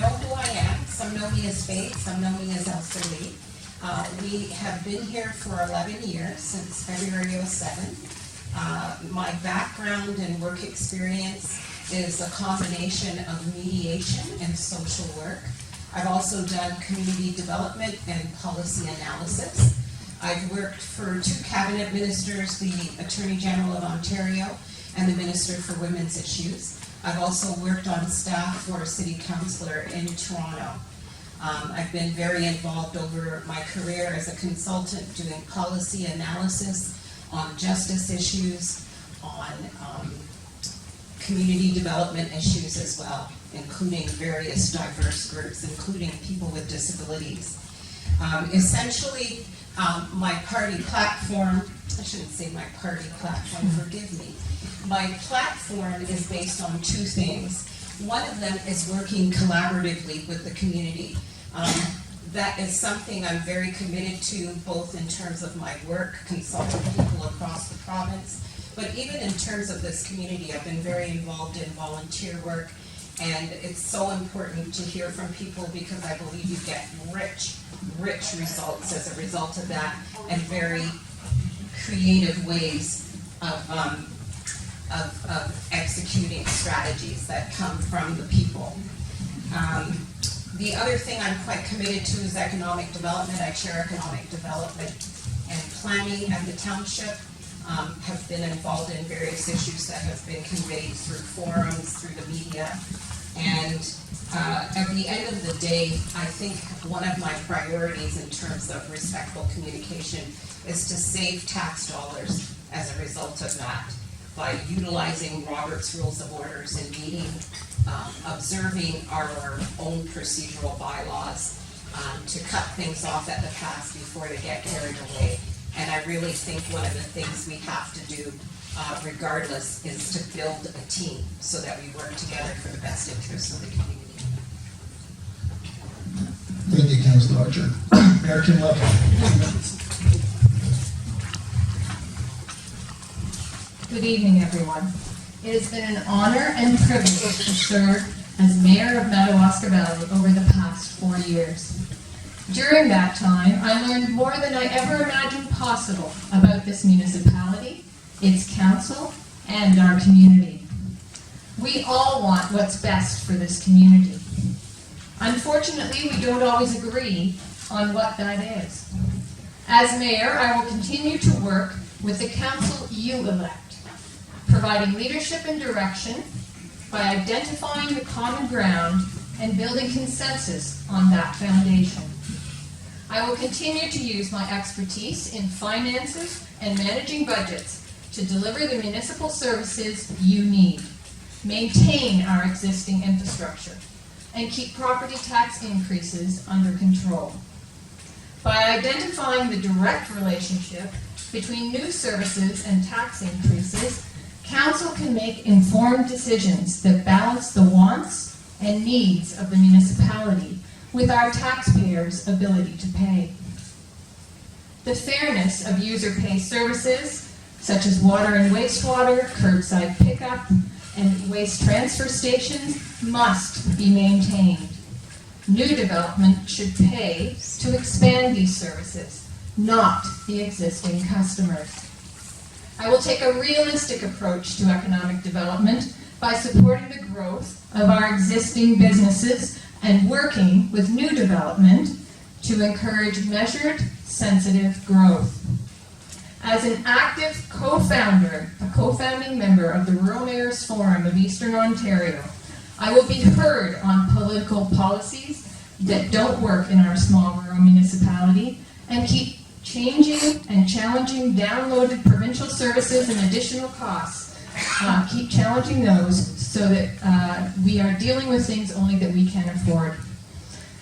know who I am. Some know me as Faith, some know me as Elsa Lee. We have been here for 11 years, since February '07. My background and work experience is a combination of mediation and social work. I've also done community development and policy analysis. I've worked for 2 cabinet ministers, the Attorney General of Ontario and the Minister for Women's Issues. I've also worked on staff for a city councillor in Toronto. I've been very involved over my career as a consultant doing policy analysis on justice issues, on community development issues as well, including various diverse groups, including people with disabilities. Essentially, my party platform, I shouldn't say my party platform, forgive me. My platform is based on 2 things. One of them is working collaboratively with the community. That is something I'm very committed to, both in terms of my work, consulting people across the province, but even in terms of this community. I've been very involved in volunteer work, and it's so important to hear from people because I believe you get rich results as a result of that, and very creative ways of executing strategies that come from the people. The other thing I'm quite committed to is economic development. I chair economic development and planning at the township, have been involved in various issues that have been conveyed through forums, through the media. And at the end of the day, I think one of my priorities in terms of respectful communication is to save tax dollars as a result of that, by utilizing Robert's Rules of Orders and meeting, observing our own procedural bylaws to cut things off at the pass before they get carried away. And I really think one of the things we have to do, regardless, is to build a team so that we work together for the best interests of the community. Thank you, Councillor Archer. Mayor Kim Levin. Good evening, everyone. It has been an honor and privilege to serve as Mayor of Madawaska Valley over the past 4 years. During that time, I learned more than I ever imagined possible about this municipality, its council, and our community. We all want what's best for this community. Unfortunately, we don't always agree on what that is. As Mayor, I will continue to work with the council you elect, providing leadership and direction by identifying the common ground and building consensus on that foundation. I will continue to use my expertise in finances and managing budgets to deliver the municipal services you need, maintain our existing infrastructure, and keep property tax increases under control. By identifying the direct relationship between new services and tax increases, Council can make informed decisions that balance the wants and needs of the municipality with our taxpayers' ability to pay. The fairness of user-pay services, such as water and wastewater, curbside pickup, and waste transfer stations, must be maintained. New development should pay to expand these services, not the existing customers. I will take a realistic approach to economic development by supporting the growth of our existing businesses and working with new development to encourage measured, sensitive growth. As an active co-founder, a co-founding member of the Rural Mayors Forum of Eastern Ontario, I will be heard on political policies that don't work in our small rural municipality and keep changing and challenging downloaded provincial services and additional costs. Keep challenging those so that we are dealing with things only that we can afford.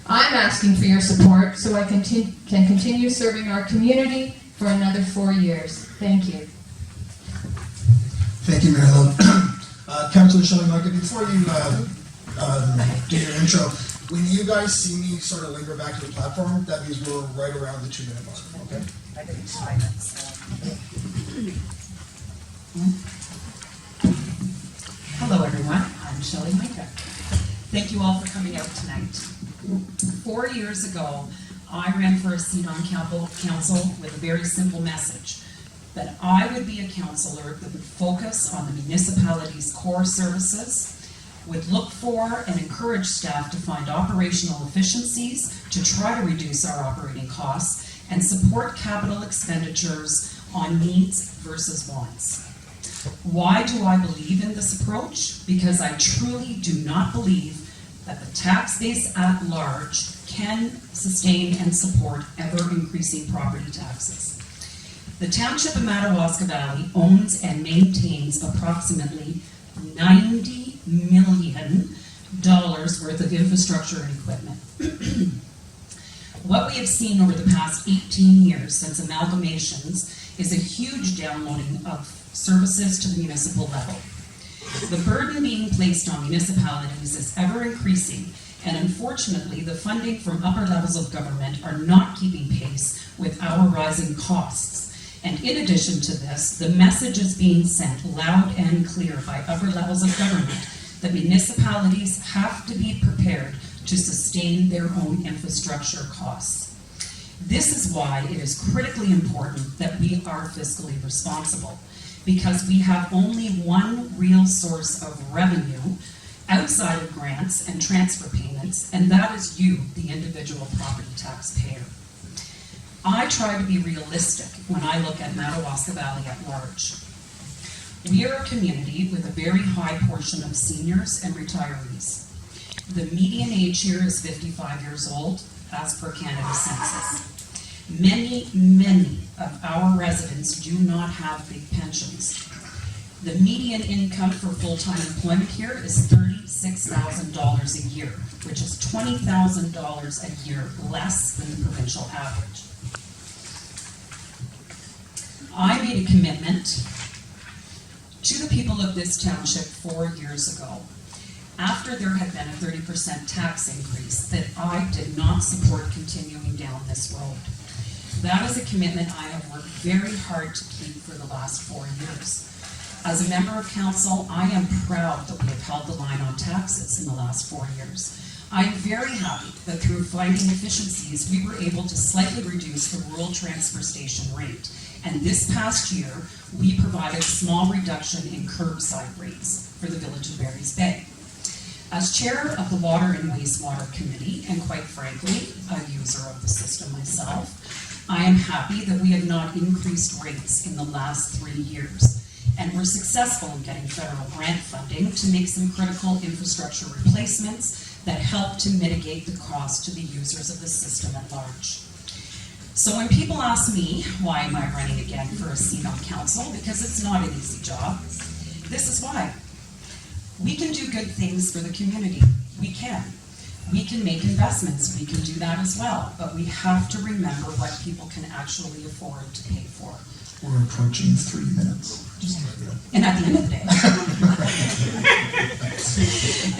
I'm asking for your support so I can continue serving our community for another 4 years. Thank you. Thank you, Mayor Levin. Councillor Shelley-Market, before you do your intro, when you guys see me sort of linger back to the platform, that means we're right around the 2-minute mark, okay? I didn't time it, so. Hello everyone, I'm Shelley Micah. Thank you all for coming out tonight. 4 years ago, I ran for a seat on council with a very simple message, that I would be a councillor that would focus on the municipality's core services, would look for and encourage staff to find operational efficiencies to try to reduce our operating costs, and support capital expenditures on needs versus wants. Why do I believe in this approach? Because I truly do not believe that the tax base at large can sustain and support ever-increasing property taxes. The Township of Madawaska Valley owns and maintains approximately $90 million worth of infrastructure and equipment. What we have seen over the past 18 years since amalgamations is a huge downloading of services to the municipal level. The burden being placed on municipalities is ever increasing, and unfortunately, the funding from upper levels of government are not keeping pace with our rising costs. And in addition to this, the message is being sent loud and clear by upper levels of government that municipalities have to be prepared to sustain their own infrastructure costs. This is why it is critically important that we are fiscally responsible, because we have only one real source of revenue outside of grants and transfer payments, and that is you, the individual property taxpayer. I try to be realistic when I look at Madawaska Valley at large. We are a community with a very high portion of seniors and retirees. The median age here is 55 years old, as per Canada's census. Many of our residents do not have big pensions. The median income for full-time employment here is $36,000 a year, which is $20,000 a year less than the provincial average. I made a commitment to the people of this township 4 years ago, after there had been a 30% tax increase, that I did not support continuing down this road. That is a commitment I have worked very hard to keep for the last 4 years. As a member of council, I am proud that we have held the line on taxes in the last 4 years. I'm very happy that through finding efficiencies, we were able to slightly reduce the rural transfer station rate. And this past year, we provided a small reduction in curbside rates for the village of Barry's Bay. As chair of the Water and Wastewater Committee, and quite frankly, a user of the system myself, I am happy that we have not increased rates in the last 3 years. And we're successful in getting federal grant funding to make some critical infrastructure replacements that help to mitigate the cost to the users of the system at large. So when people ask me, why am I running again for a seat on council? Because it's not an easy job. This is why. We can do good things for the community. We can. We can make investments. We can do that as well. But we have to remember what people can actually afford to pay for. We're approaching 3 minutes. And at the end of the day,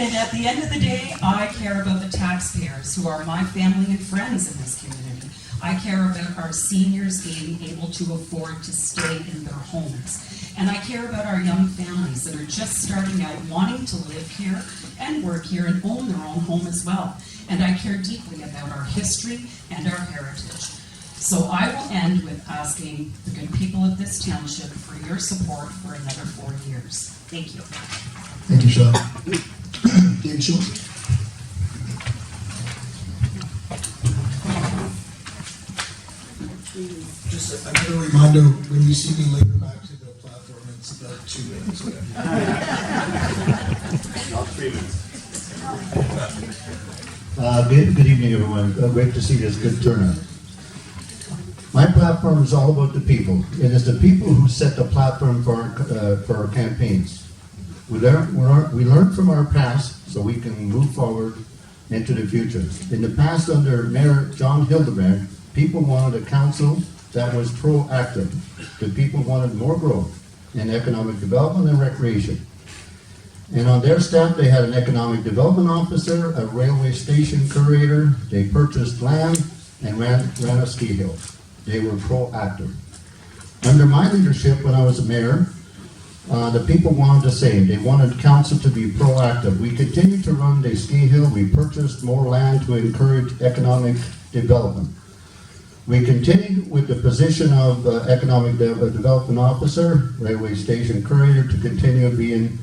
and at the end of the day, I care about the taxpayers who are my family and friends in this community. I care about our seniors being able to afford to stay in their homes. And I care about our young families that are just starting out wanting to live here and work here and own their own home as well. And I care deeply about our history and our heritage. So I will end with asking the good people of this township for your support for another 4 years. Thank you. Thank you, Sean. David Schultz. Just another reminder, when you see me later back to the platform, it's about 2 minutes. Not 3 minutes. Good evening, everyone. Great to see this good turnout. My platform is all about the people. It is the people who set the platform for our campaigns. We learn from our past so we can move forward into the future. In the past, under Mayor John Hildebrand, people wanted a council that was proactive. The people wanted more growth in economic development and recreation. And on their staff, they had an economic development officer, a railway station curator, they purchased land and ran a ski hill. They were proactive. Under my leadership when I was a mayor, The people wanted the same. They wanted council to be proactive. We continue to run the ski hill. We purchased more land to encourage economic development. We continue with the position of economic development officer, railway station curator, to continue being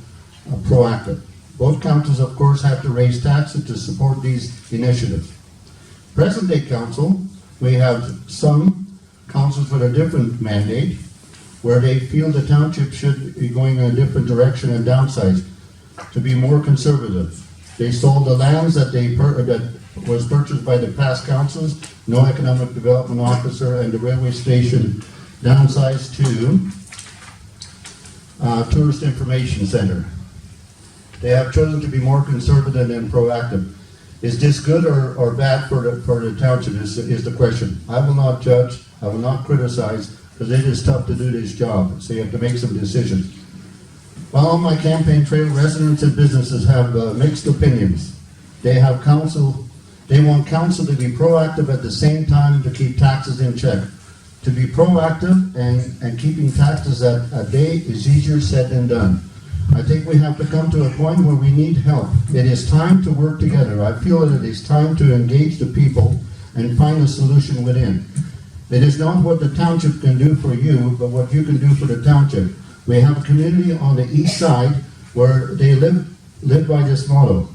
proactive. Both councils, of course, have to raise taxes to support these initiatives. Present day council, we have some councils with a different mandate, where they feel the township should be going in a different direction and downsize, to be more conservative. They sold the lands that that was purchased by the past councils, no economic development officer, and the railway station downsized to tourist information center. They have chosen to be more conservative and proactive. Is this good or bad for the township is the question. I will not judge, I will not criticize, because it is tough to do this job, so you have to make some decisions. While on my campaign trail, residents and businesses have mixed opinions. They want council to be proactive at the same time to keep taxes in check. To be proactive and keeping taxes at a day is easier said than done. I think we have to come to a point where we need help. It is time to work together. I feel that it is time to engage the people and find a solution within. It is not what the township can do for you, but what you can do for the township. We have a community on the east side where they live by this motto.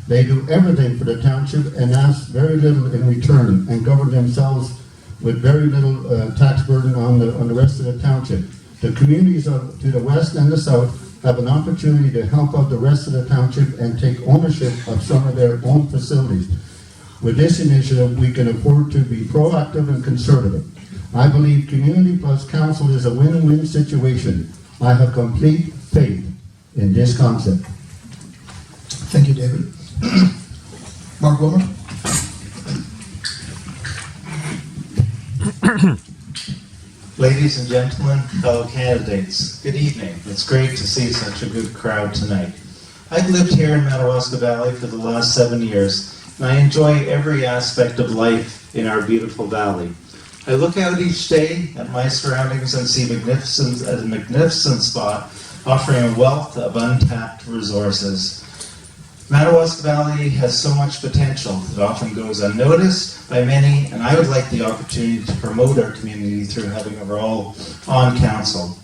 They do everything for the township and ask very little in return and govern themselves with very little tax burden on the rest of the township. The communities to the west and the south have an opportunity to help out the rest of the township and take ownership of some of their own facilities. With this initiative, we can afford to be proactive and conservative. I believe community plus council is a win-win situation. I have complete faith in this concept. Thank you, David. Mark Wilmer? Ladies and gentlemen, fellow candidates, good evening. It's great to see such a good crowd tonight. I've lived here in Madawaska Valley for the last 7 years, and I enjoy every aspect of life in our beautiful valley. I look out each day at my surroundings and see a magnificent spot offering a wealth of untapped resources. Madawaska Valley has so much potential that often goes unnoticed by many, and I would like the opportunity to promote our community through having a role on council.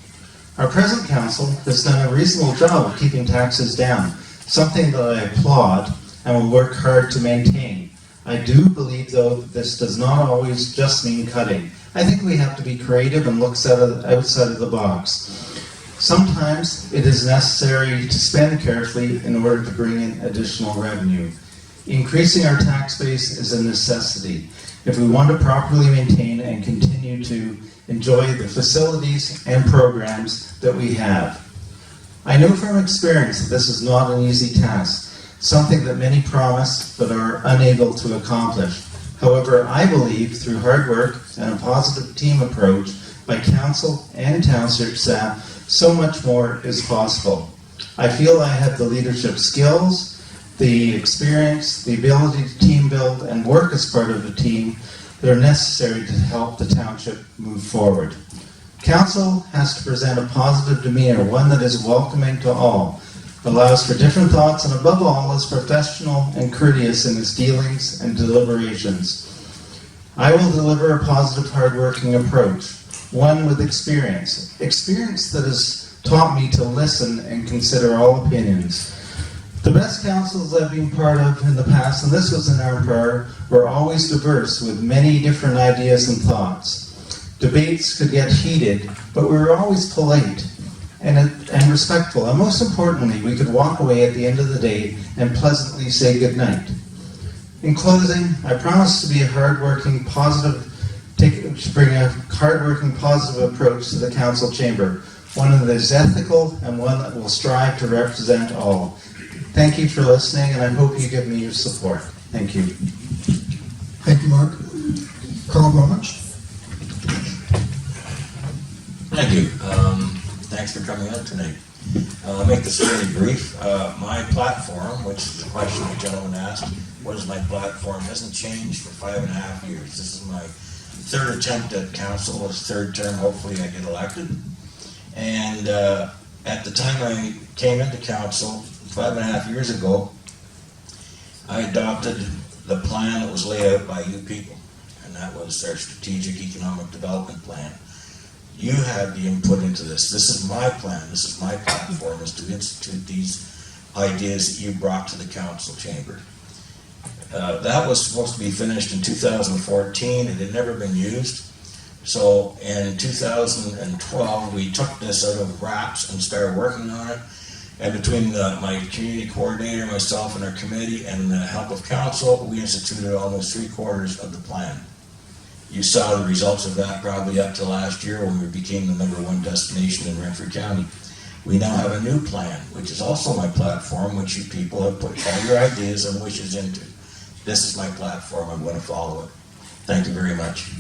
Our present council has done a reasonable job of keeping taxes down, something that I applaud and will work hard to maintain. I do believe, though, that this does not always just mean cutting. I think we have to be creative and look outside of the box. Sometimes it is necessary to spend carefully in order to bring in additional revenue. Increasing our tax base is a necessity if we want to properly maintain and continue to enjoy the facilities and programs that we have. I know from experience that this is not an easy task, something that many promise but are unable to accomplish. However, I believe through hard work and a positive team approach by council and township staff, so much more is possible. I feel I have the leadership skills, the experience, the ability to team build and work as part of a team that are necessary to help the township move forward. Council has to present a positive demeanor, one that is welcoming to all, allows for different thoughts, and above all is professional and courteous in its dealings and deliberations. I will deliver a positive, hard-working approach, one with experience that has taught me to listen and consider all opinions. The best councils I've been part of in the past, and this was in our empire, were always diverse with many different ideas and thoughts. Debates could get heated, but we were always polite and respectful, and most importantly, we could walk away at the end of the day and pleasantly say goodnight. In closing, I promise to be a hard-working, positive approach to the council chamber, one that is ethical and one that will strive to represent all. Thank you for listening, and I hope you give me your support. Thank you. Thank you, Mark. Carl Bromwich? Thank you. Thanks for coming out tonight. I'll make this really brief. My platform, which is the question the gentleman asked, what is my platform, hasn't changed for 5.5 years. This is my third attempt at council, this third term. Hopefully I get elected. And At the time I came into council 5.5 years ago, I adopted the plan that was laid out by you people, and that was our strategic economic development plan. You had the input into this. This is my plan, this is my platform, is to institute these ideas that you brought to the council chamber. That was supposed to be finished in 2014. It had never been used. So in 2012, we took this out of wraps and started working on it. And between my community coordinator, myself, and our committee, and the help of council, we instituted almost 3/4 of the plan. You saw the results of that probably up to last year when we became the #1 destination in Renfrew County. We now have a new plan, which is also my platform, which you people have put all your ideas and wishes into. This is my platform. I'm going to follow it. Thank you very much.